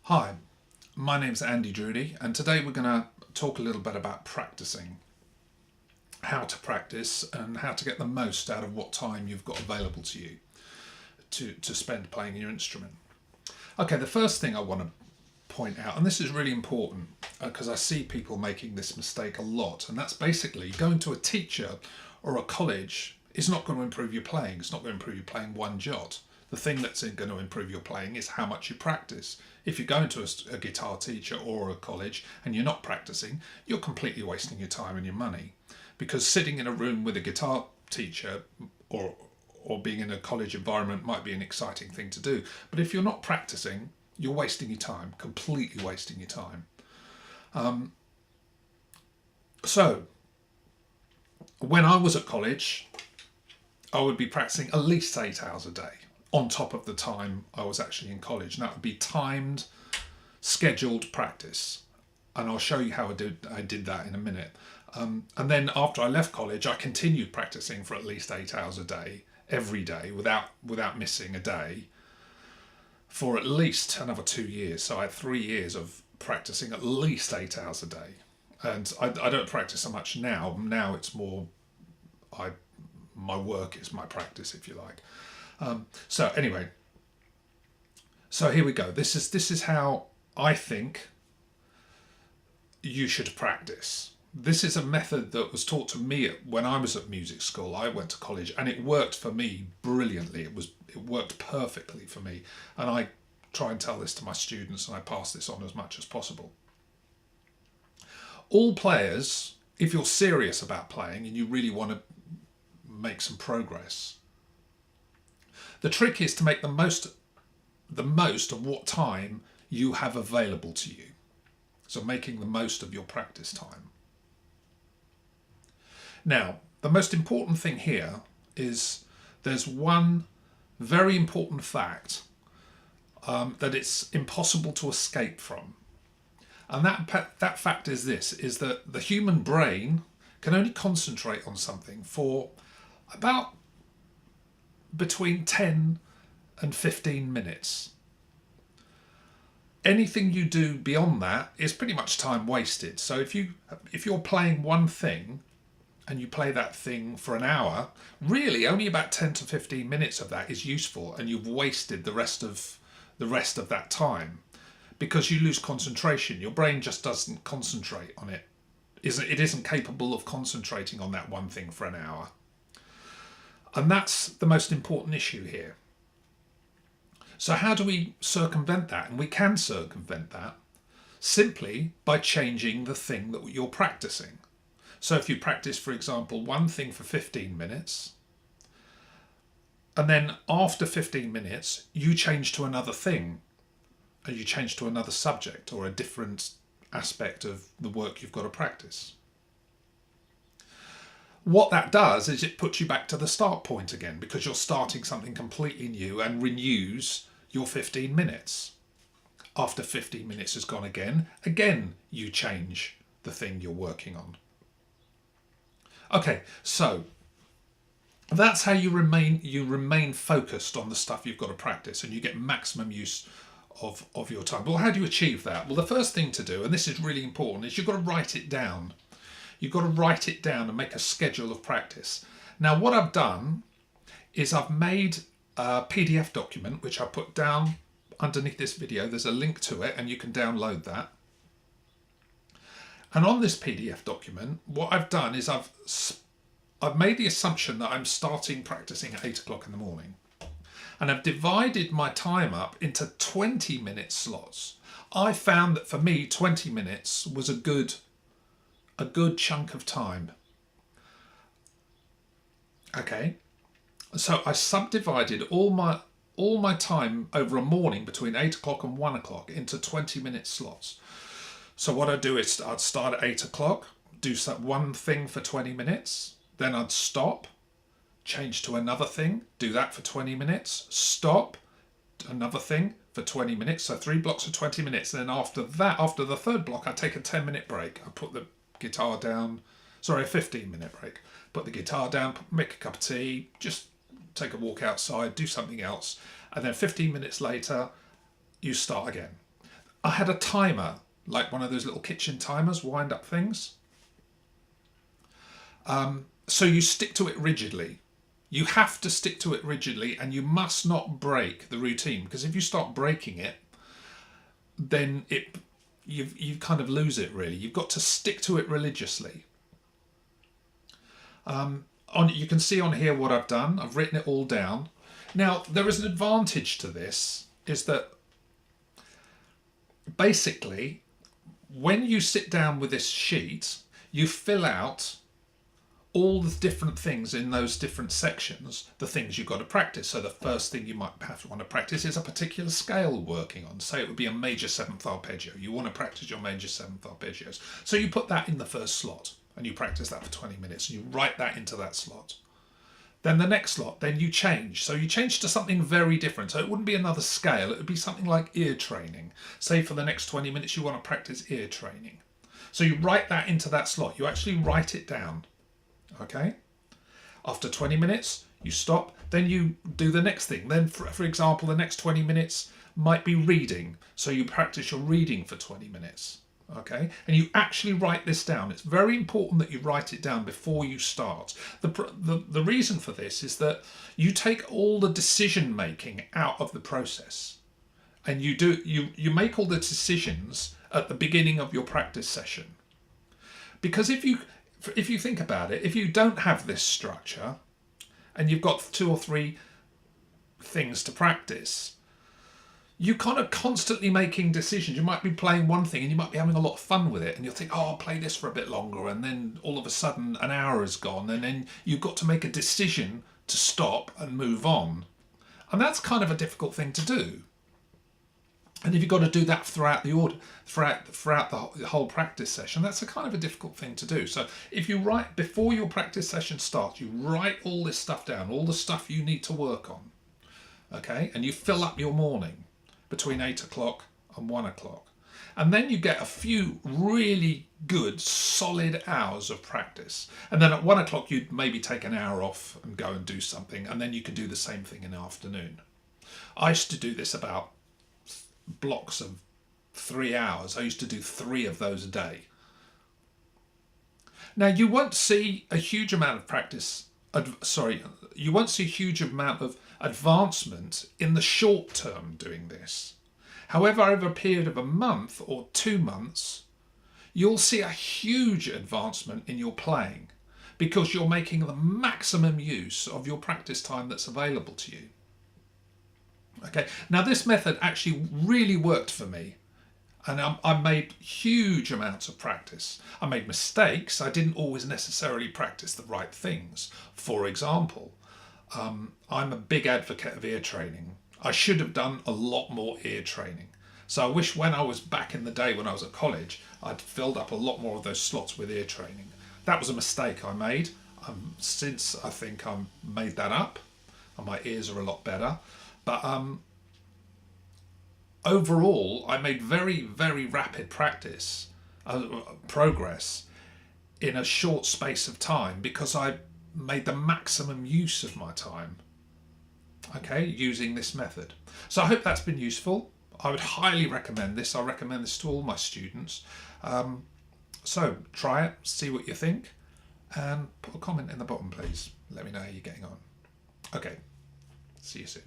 Hi, my name's Andy Drudy, and today we're going to talk a little bit about practicing, how to practice, and how to get the most out of what time you've got available to you to spend playing your instrument. Okay, the first thing I want to point out, and this is really important because I see people making this mistake a lot, and that's basically going to a teacher or a college is not going to improve your playing. It's not going to improve your playing one jot. The thing that's going to improve your playing is how much you practice. If you're going to a guitar teacher or a college and you're not practicing, you're completely wasting your time and your money. Because sitting in a room with a guitar teacher or being in a college environment might be an exciting thing to do. But if you're not practicing, you're wasting your time, completely wasting your time. So, when I was at college, I would be practicing at least 8 hours a day on top of the time I was actually in college. And that would be timed, scheduled practice. And I'll show you how I did that in a minute. And then after I left college, I continued practicing for at least 8 hours a day, every day, without missing a day, for at least another 2 years. So I had 3 years of practicing at least 8 hours a day. And I don't practice so much now. Now it's more, my work is my practice, if you like. So anyway, so here we go. This is how I think you should practice. This is a method that was taught to me when I was at music school. I went to college and it worked for me brilliantly. It worked perfectly for me, and I try and tell this to my students, and I pass this on as much as possible. All players, if you're serious about playing and you really want to make some progress, the trick is to make the most of what time you have available to you. So making the most of your practice time. Now, the most important thing here is there's one very important fact that it's impossible to escape from. And that fact is this, is that the human brain can only concentrate on something for about between 10 and 15 minutes. Anything you do beyond that is pretty much time wasted. So if you're playing one thing and you play that thing for an hour, really only about 10 to 15 minutes of that is useful, and you've wasted the rest of that time because you lose concentration. Your brain just doesn't concentrate on it. It isn't capable of concentrating on that one thing for an hour. And that's the most important issue here. So how do we circumvent that? And we can circumvent that simply by changing the thing that you're practicing. So if you practice, for example, one thing for 15 minutes, and then after 15 minutes, you change to another thing, and you change to another subject or a different aspect of the work you've got to practice. What that does is it puts you back to the start point again, because you're starting something completely new and renews your 15 minutes. After 15 minutes has gone again you change the thing you're working on. Okay, so that's how you remain focused on the stuff you've got to practice, and you get maximum use of your time. Well, how do you achieve that? Well, the first thing to do, and this is really important, is you've got to write it down. You've got to write it down and make a schedule of practice. Now, what I've done is I've made a PDF document, which I put down underneath this video. There's a link to it and you can download that. And on this PDF document, what I've done is I've made the assumption that I'm starting practicing at 8 o'clock in the morning. And I've divided my time up into 20-minute slots. I found that for me, 20 minutes was a good chunk of time. Okay, so I subdivided all my time over a morning between 8 o'clock and 1 o'clock into 20-minute slots. So what I'd do is I'd start at 8 o'clock, do one thing for 20 minutes, then I'd stop, change to another thing, do that for 20 minutes, stop, another thing for 20 minutes, so 3 blocks of 20 minutes. And then after the third block, I'd take a 10-minute break. I put the guitar down, a 15-minute break. Put the guitar down, make a cup of tea, just take a walk outside, do something else. And then 15 minutes later, you start again. I had a timer, like one of those little kitchen timers, wind up things. So you stick to it rigidly. You have to stick to it rigidly, and you must not break the routine, because if you start breaking it, then you kind of lose it really. You've got to stick to it religiously. You can see on here what I've done. I've written it all down. Now there is an advantage to this, is that basically when you sit down with this sheet, you fill out all the different things in those different sections, the things you've got to practice. So the first thing you might have to want to practice is a particular scale working on. Say it would be a major seventh arpeggio. You want to practice your major seventh arpeggios. So you put that in the first slot and you practice that for 20 minutes and you write that into that slot. Then the next slot, then you change. So you change to something very different. So it wouldn't be another scale. It would be something like ear training. Say for the next 20 minutes you want to practice ear training. So you write that into that slot. You actually write it down. Okay, after 20 minutes you stop, then you do the next thing. Then for example, the next 20 minutes might be reading, so you practice your reading for 20 minutes. Okay, and you actually write this down. It's very important that you write it down before you start. The reason for this is that you take all the decision making out of the process, and you make all the decisions at the beginning of your practice session. Because if you think about it, if you don't have this structure and you've got 2 or 3 things to practice, you're kind of constantly making decisions. You might be playing one thing and you might be having a lot of fun with it, and you'll think, oh, I'll play this for a bit longer, and then all of a sudden an hour is gone, and then you've got to make a decision to stop and move on. And that's kind of a difficult thing to do. And if you've got to do that throughout the whole practice session, that's a kind of a difficult thing to do. So if you write, before your practice session starts, you write all this stuff down, all the stuff you need to work on, okay? And you fill up your morning between 8 o'clock and 1 o'clock. And then you get a few really good, solid hours of practice. And then at 1 o'clock, you'd maybe take an hour off and go and do something. And then you can do the same thing in the afternoon. I used to do this about blocks of 3 hours. I used to do 3 of those a day. Now you won't see a huge amount of practice, you won't see a huge amount of advancement in the short term doing this. However, over a period of a month or 2 months, you'll see a huge advancement in your playing, because you're making the maximum use of your practice time that's available to you. Okay, now this method actually really worked for me, and I made huge amounts of practice. I made mistakes. I didn't always necessarily practice the right things. For example, I'm a big advocate of ear training. I should have done a lot more ear training. So I wish when I was back in the day when I was at college, I'd filled up a lot more of those slots with ear training. That was a mistake I made. Since I think I've made that up, and my ears are a lot better. But overall, I made very, very rapid progress in a short space of time, because I made the maximum use of my time, okay, using this method. So I hope that's been useful. I would highly recommend this. I recommend this to all my students. So try it, see what you think, and put a comment in the bottom, please. Let me know how you're getting on. Okay, see you soon.